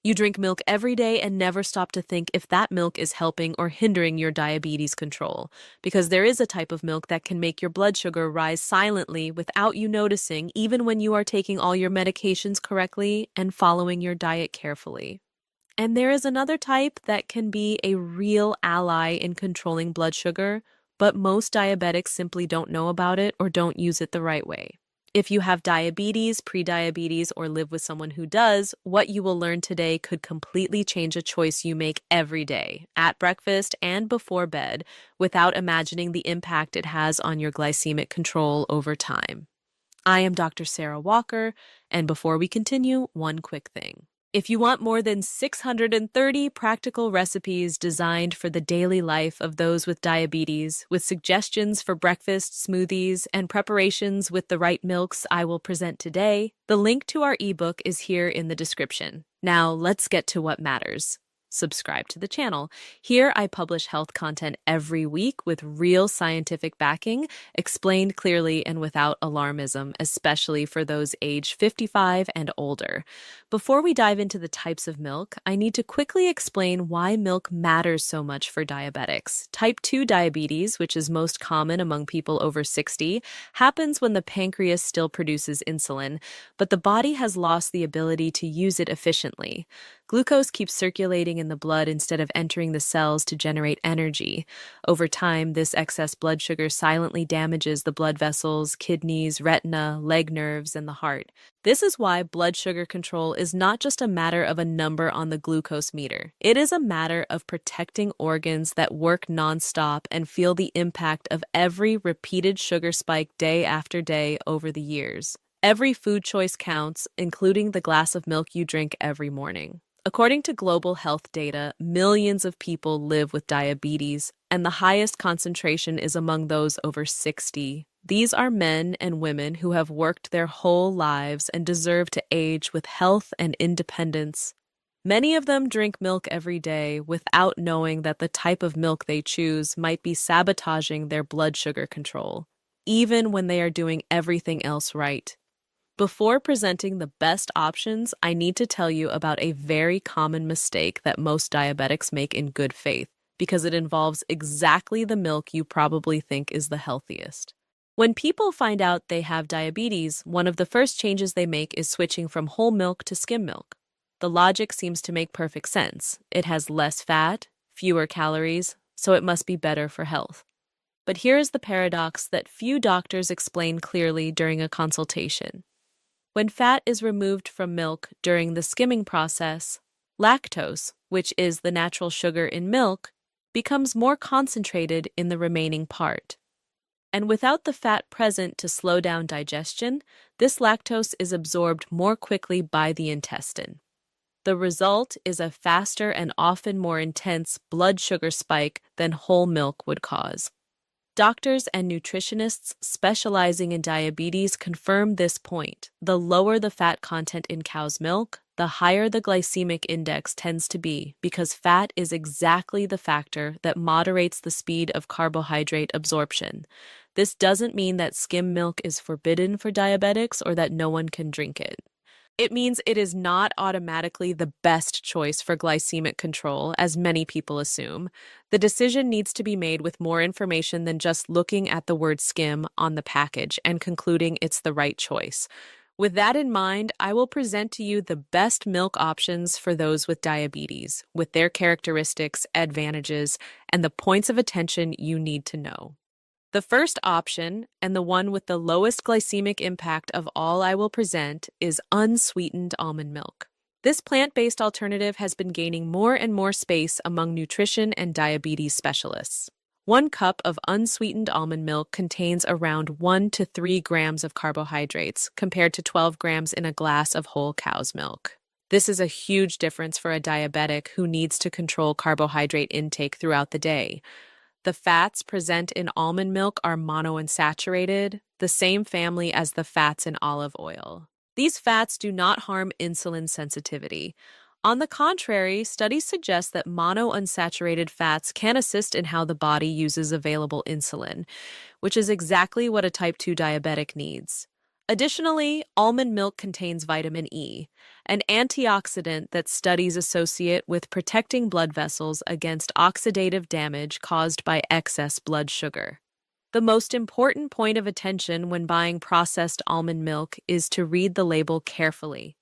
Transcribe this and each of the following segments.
You drink milk every day and never stop to think if that milk is helping or hindering your diabetes control, because there is a type of milk that can make your blood sugar rise silently without you noticing, even when you are taking all your medications correctly and following your diet carefully. And there is another type that can be a real ally in controlling blood sugar, but most diabetics simply don't know about it or don't use it the right way. If you have diabetes, prediabetes, or live with someone who does, what you will learn today could completely change a choice you make every day, at breakfast and before bed, without imagining the impact it has on your glycemic control over time. I am Dr. Sarah Walker, and before we continue, one quick thing. If you want more than 630 practical recipes designed for the daily life of those with diabetes, with suggestions for breakfast, smoothies, and preparations with the right milks I will present today, the link to our ebook is here in the description. Now, let's get to what matters. Subscribe to the channel. Here I publish health content every week with real scientific backing, explained clearly and without alarmism, especially for those age 55 and older. Before we dive into the types of milk, I need to quickly explain why milk matters so much for diabetics. Type 2 diabetes, which is most common among people over 60, happens when the pancreas still produces insulin, but the body has lost the ability to use it efficiently. Glucose keeps circulating in the blood instead of entering the cells to generate energy. Over time, this excess blood sugar silently damages the blood vessels, kidneys, retina, leg nerves, and the heart. This is why blood sugar control is not just a matter of a number on the glucose meter. It is a matter of protecting organs that work nonstop and feel the impact of every repeated sugar spike day after day over the years. Every food choice counts, including the glass of milk you drink every morning. According to global health data, millions of people live with diabetes, and the highest concentration is among those over 60. These are men and women who have worked their whole lives and deserve to age with health and independence. Many of them drink milk every day without knowing that the type of milk they choose might be sabotaging their blood sugar control, even when they are doing everything else right. Before presenting the best options, I need to tell you about a very common mistake that most diabetics make in good faith, because it involves exactly the milk you probably think is the healthiest. When people find out they have diabetes, one of the first changes they make is switching from whole milk to skim milk. The logic seems to make perfect sense. It has less fat, fewer calories, so it must be better for health. But here is the paradox that few doctors explain clearly during a consultation. When fat is removed from milk during the skimming process, lactose, which is the natural sugar in milk, becomes more concentrated in the remaining part. And without the fat present to slow down digestion, this lactose is absorbed more quickly by the intestine. The result is a faster and often more intense blood sugar spike than whole milk would cause. Doctors and nutritionists specializing in diabetes confirm this point. The lower the fat content in cow's milk, the higher the glycemic index tends to be, because fat is exactly the factor that moderates the speed of carbohydrate absorption. This doesn't mean that skim milk is forbidden for diabetics or that no one can drink it. It means it is not automatically the best choice for glycemic control, as many people assume. The decision needs to be made with more information than just looking at the word skim on the package and concluding it's the right choice. With that in mind, I will present to you the best milk options for those with diabetes, with their characteristics, advantages, and the points of attention you need to know. The first option, and the one with the lowest glycemic impact of all I will present, is unsweetened almond milk. This plant-based alternative has been gaining more and more space among nutrition and diabetes specialists. 1 cup of unsweetened almond milk contains around 1 to 3 grams of carbohydrates, compared to 12 grams in a glass of whole cow's milk. This is a huge difference for a diabetic who needs to control carbohydrate intake throughout the day. The fats present in almond milk are monounsaturated, the same family as the fats in olive oil. These fats do not harm insulin sensitivity. On the contrary, studies suggest that monounsaturated fats can assist in how the body uses available insulin, which is exactly what a type 2 diabetic needs. Additionally, almond milk contains vitamin E, an antioxidant that studies associate with protecting blood vessels against oxidative damage caused by excess blood sugar. The most important point of attention when buying processed almond milk is to read the label carefully.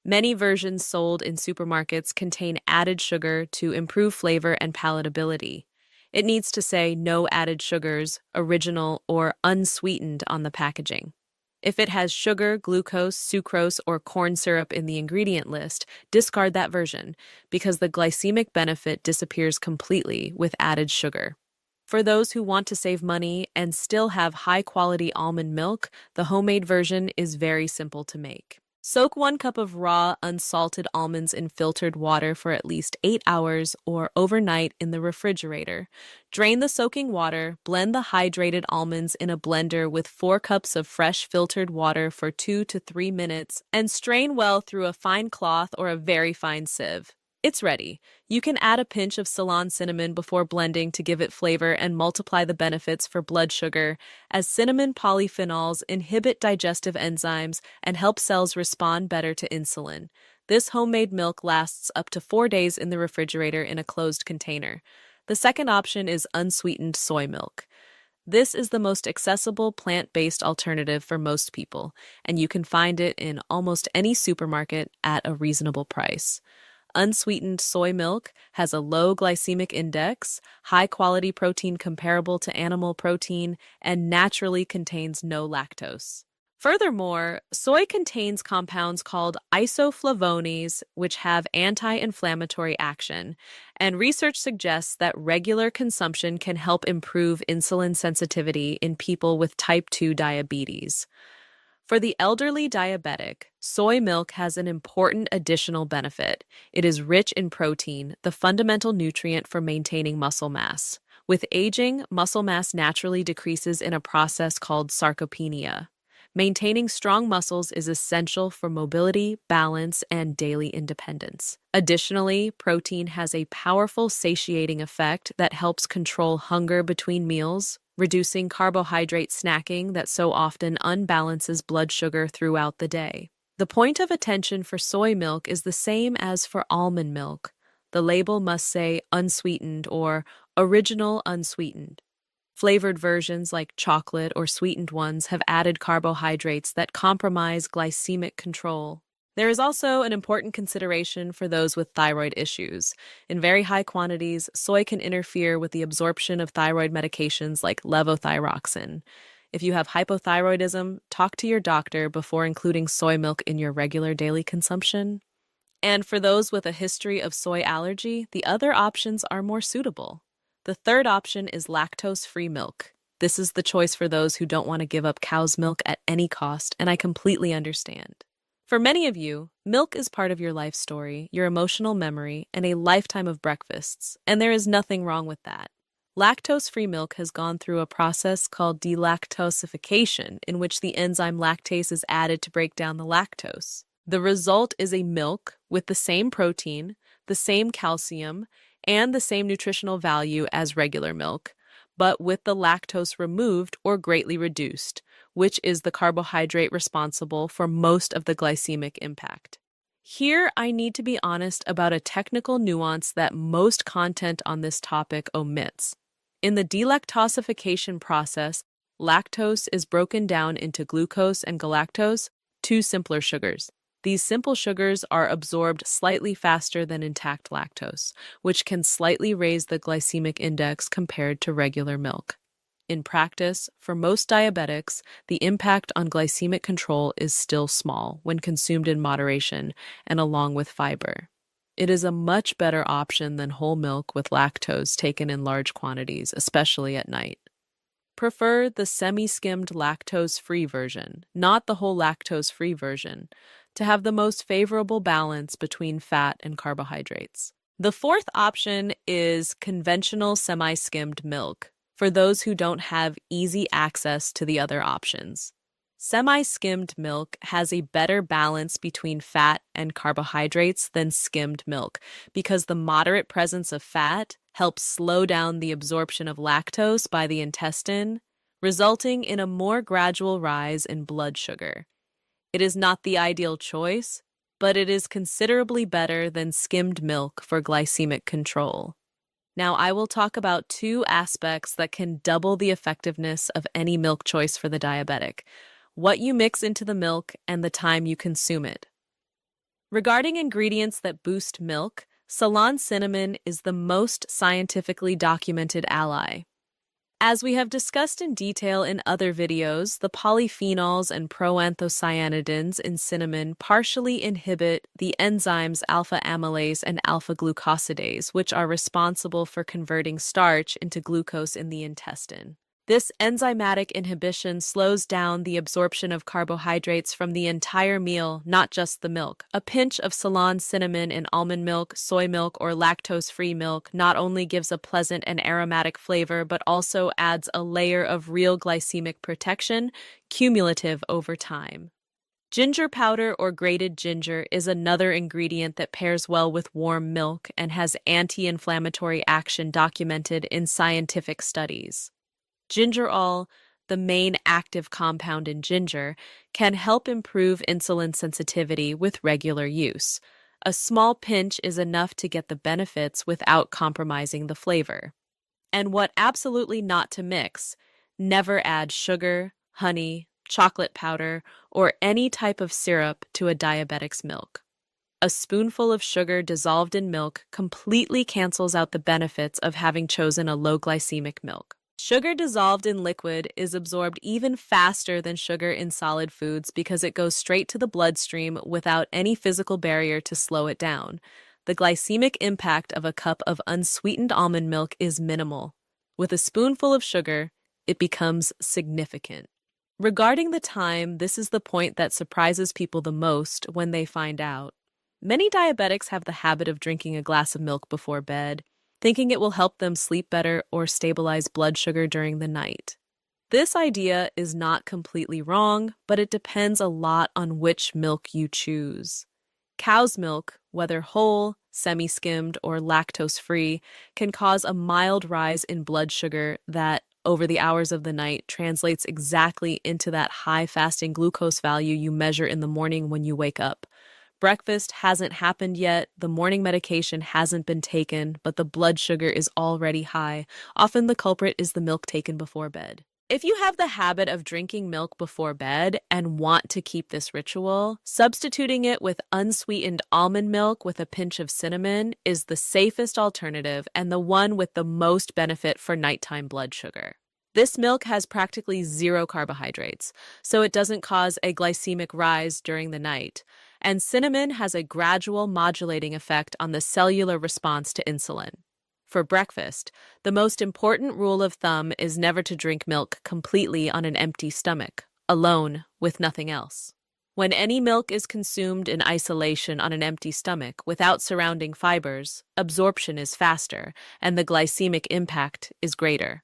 Many versions sold in supermarkets contain added sugar to improve flavor and palatability. It needs to say no added sugars, original, or unsweetened on the packaging. If it has sugar, glucose, sucrose, or corn syrup in the ingredient list, discard that version because the glycemic benefit disappears completely with added sugar. For those who want to save money and still have high-quality almond milk, the homemade version is very simple to make. Soak 1 cup of raw, unsalted almonds in filtered water for at least 8 hours or overnight in the refrigerator. Drain the soaking water, blend the hydrated almonds in a blender with 4 cups of fresh filtered water for 2 to 3 minutes, and strain well through a fine cloth or a very fine sieve. It's ready. You can add a pinch of Ceylon cinnamon before blending to give it flavor and multiply the benefits for blood sugar, as cinnamon polyphenols inhibit digestive enzymes and help cells respond better to insulin. This homemade milk lasts up to 4 days in the refrigerator in a closed container. The second option is unsweetened soy milk. This is the most accessible plant-based alternative for most people, and you can find it in almost any supermarket at a reasonable price. Unsweetened soy milk has a low glycemic index, high-quality protein comparable to animal protein, and naturally contains no lactose. Furthermore, soy contains compounds called isoflavones, which have anti-inflammatory action, and research suggests that regular consumption can help improve insulin sensitivity in people with type 2 diabetes. For the elderly diabetic, soy milk has an important additional benefit. It is rich in protein, the fundamental nutrient for maintaining muscle mass. With aging, muscle mass naturally decreases in a process called sarcopenia. Maintaining strong muscles is essential for mobility, balance, and daily independence. Additionally, protein has a powerful satiating effect that helps control hunger between meals, reducing carbohydrate snacking that so often unbalances blood sugar throughout the day. The point of attention for soy milk is the same as for almond milk. The label must say unsweetened or original unsweetened. Flavored versions like chocolate or sweetened ones have added carbohydrates that compromise glycemic control. There is also an important consideration for those with thyroid issues. In very high quantities, soy can interfere with the absorption of thyroid medications like levothyroxine. If you have hypothyroidism, talk to your doctor before including soy milk in your regular daily consumption. And for those with a history of soy allergy, the other options are more suitable. The third option is lactose-free milk. This is the choice for those who don't want to give up cow's milk at any cost, and I completely understand. For many of you, milk is part of your life story, your emotional memory, and a lifetime of breakfasts, and there is nothing wrong with that. Lactose-free milk has gone through a process called delactosification, in which the enzyme lactase is added to break down the lactose. The result is a milk with the same protein, the same calcium, and the same nutritional value as regular milk, but with the lactose removed or greatly reduced, which is the carbohydrate responsible for most of the glycemic impact. Here, I need to be honest about a technical nuance that most content on this topic omits. In the delactosification process, lactose is broken down into glucose and galactose, 2 simpler sugars. These simple sugars are absorbed slightly faster than intact lactose, which can slightly raise the glycemic index compared to regular milk. In practice, for most diabetics, the impact on glycemic control is still small when consumed in moderation and along with fiber. It is a much better option than whole milk with lactose taken in large quantities, especially at night. Prefer the semi-skimmed lactose-free version, not the whole lactose-free version, to have the most favorable balance between fat and carbohydrates. The fourth option is conventional semi-skimmed milk, for those who don't have easy access to the other options. Semi-skimmed milk has a better balance between fat and carbohydrates than skimmed milk because the moderate presence of fat helps slow down the absorption of lactose by the intestine, resulting in a more gradual rise in blood sugar. It is not the ideal choice, but it is considerably better than skimmed milk for glycemic control. Now, I will talk about two aspects that can double the effectiveness of any milk choice for the diabetic: what you mix into the milk and the time you consume it. Regarding ingredients that boost milk, Ceylon cinnamon is the most scientifically documented ally. As we have discussed in detail in other videos, the polyphenols and proanthocyanidins in cinnamon partially inhibit the enzymes alpha amylase and alpha glucosidase, which are responsible for converting starch into glucose in the intestine. This enzymatic inhibition slows down the absorption of carbohydrates from the entire meal, not just the milk. A pinch of Ceylon cinnamon in almond milk, soy milk, or lactose-free milk not only gives a pleasant and aromatic flavor, but also adds a layer of real glycemic protection, cumulative over time. Ginger powder or grated ginger is another ingredient that pairs well with warm milk and has anti-inflammatory action documented in scientific studies. Gingerol, the main active compound in ginger, can help improve insulin sensitivity with regular use. A small pinch is enough to get the benefits without compromising the flavor. And what absolutely not to mix: never add sugar, honey, chocolate powder, or any type of syrup to a diabetic's milk. A spoonful of sugar dissolved in milk completely cancels out the benefits of having chosen a low glycemic milk. Sugar dissolved in liquid is absorbed even faster than sugar in solid foods because it goes straight to the bloodstream without any physical barrier to slow it down. The glycemic impact of a cup of unsweetened almond milk is minimal. With a spoonful of sugar, it becomes significant. Regarding the time, this is the point that surprises people the most when they find out. Many diabetics have the habit of drinking a glass of milk before bed, thinking it will help them sleep better or stabilize blood sugar during the night. This idea is not completely wrong, but it depends a lot on which milk you choose. Cow's milk, whether whole, semi-skimmed, or lactose-free, can cause a mild rise in blood sugar that, over the hours of the night, translates exactly into that high fasting glucose value you measure in the morning when you wake up. Breakfast hasn't happened yet, the morning medication hasn't been taken, but the blood sugar is already high. Often the culprit is the milk taken before bed. If you have the habit of drinking milk before bed and want to keep this ritual, substituting it with unsweetened almond milk with a pinch of cinnamon is the safest alternative and the one with the most benefit for nighttime blood sugar. This milk has practically zero carbohydrates, so it doesn't cause a glycemic rise during the night. And cinnamon has a gradual modulating effect on the cellular response to insulin. For breakfast, the most important rule of thumb is never to drink milk completely on an empty stomach, alone, with nothing else. When any milk is consumed in isolation on an empty stomach without surrounding fibers, absorption is faster, and the glycemic impact is greater.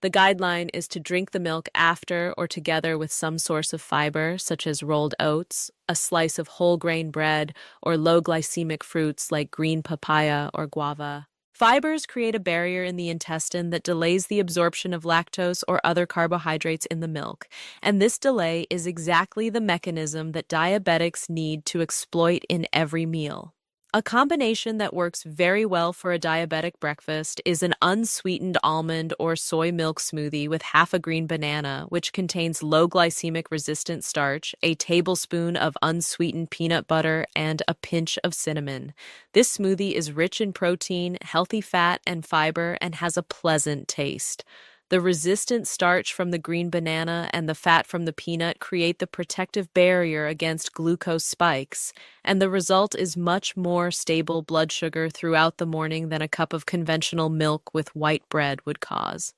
The guideline is to drink the milk after or together with some source of fiber, such as rolled oats, a slice of whole grain bread, or low glycemic fruits like green papaya or guava. Fibers create a barrier in the intestine that delays the absorption of lactose or other carbohydrates in the milk, and this delay is exactly the mechanism that diabetics need to exploit in every meal. A combination that works very well for a diabetic breakfast is an unsweetened almond or soy milk smoothie with half a green banana, which contains low glycemic resistant starch, a tablespoon of unsweetened peanut butter, and a pinch of cinnamon. This smoothie is rich in protein, healthy fat, and fiber, and has a pleasant taste. The resistant starch from the green banana and the fat from the peanut create the protective barrier against glucose spikes, and the result is much more stable blood sugar throughout the morning than a cup of conventional milk with white bread would cause.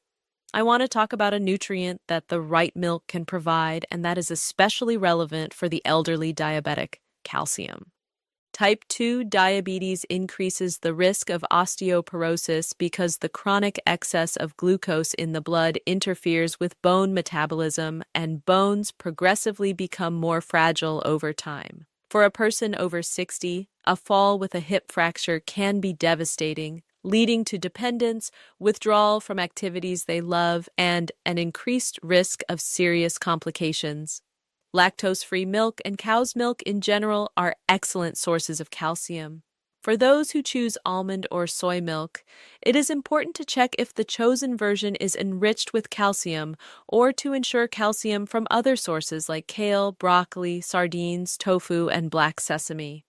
I want to talk about a nutrient that the right milk can provide, and that is especially relevant for the elderly diabetic: calcium. Type 2 diabetes increases the risk of osteoporosis because the chronic excess of glucose in the blood interferes with bone metabolism, and bones progressively become more fragile over time. For a person over 60, a fall with a hip fracture can be devastating, leading to dependence, withdrawal from activities they love, and an increased risk of serious complications. Lactose-free milk and cow's milk in general are excellent sources of calcium. For those who choose almond or soy milk, it is important to check if the chosen version is enriched with calcium or to ensure calcium from other sources like kale, broccoli, sardines, tofu, and black sesame.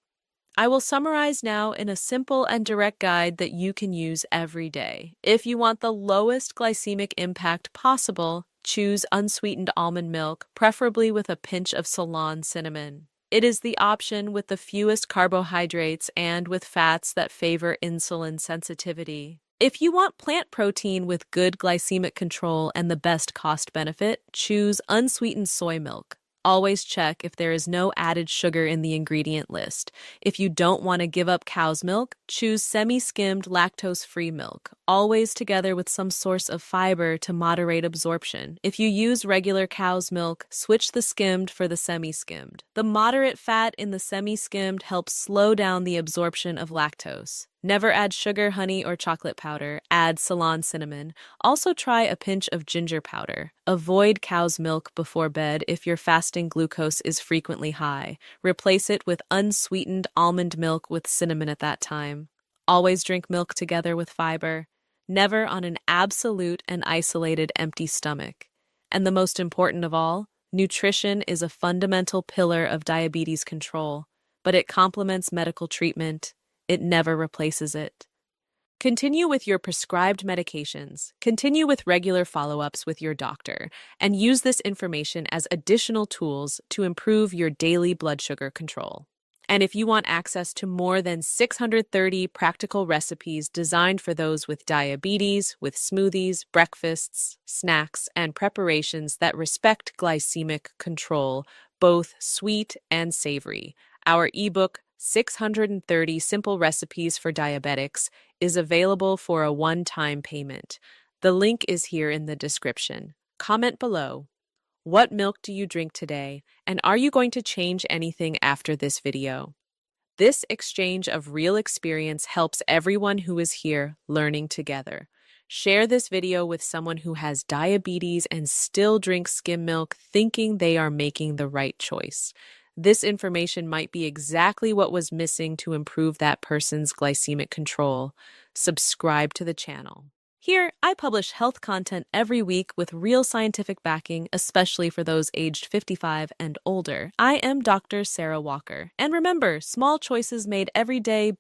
I will summarize now in a simple and direct guide that you can use every day. If you want the lowest glycemic impact possible, choose unsweetened almond milk, preferably with a pinch of Ceylon cinnamon. It is the option with the fewest carbohydrates and with fats that favor insulin sensitivity. If you want plant protein with good glycemic control and the best cost benefit, choose unsweetened soy milk. Always check if there is no added sugar in the ingredient list. If you don't want to give up cow's milk, choose semi-skimmed lactose-free milk, always together with some source of fiber to moderate absorption. If you use regular cow's milk, switch the skimmed for the semi-skimmed. The moderate fat in the semi-skimmed helps slow down the absorption of lactose. Never add sugar, honey, or chocolate powder. Add Ceylon cinnamon. Also try a pinch of ginger powder. Avoid cow's milk before bed if your fasting glucose is frequently high. Replace it with unsweetened almond milk with cinnamon at that time. Always drink milk together with fiber. Never on an absolute and isolated empty stomach. And the most important of all, nutrition is a fundamental pillar of diabetes control, but it complements medical treatment. It never replaces it. Continue with your prescribed medications, continue with regular follow-ups with your doctor, and use this information as additional tools to improve your daily blood sugar control. And if you want access to more than 630 practical recipes designed for those with diabetes, with smoothies, breakfasts, snacks, and preparations that respect glycemic control, both sweet and savory, our ebook 630 Simple Recipes for Diabetics is available for a one-time payment. The link is here in the description. Comment below. What milk do you drink today, and are you going to change anything after this video? This exchange of real experience helps everyone who is here learning together. Share this video with someone who has diabetes and still drinks skim milk, thinking they are making the right choice. This information might be exactly what was missing to improve that person's glycemic control. Subscribe to the channel. Here, I publish health content every week with real scientific backing, especially for those aged 55 and older. I am Dr. Sarah Walker. And remember, small choices made every day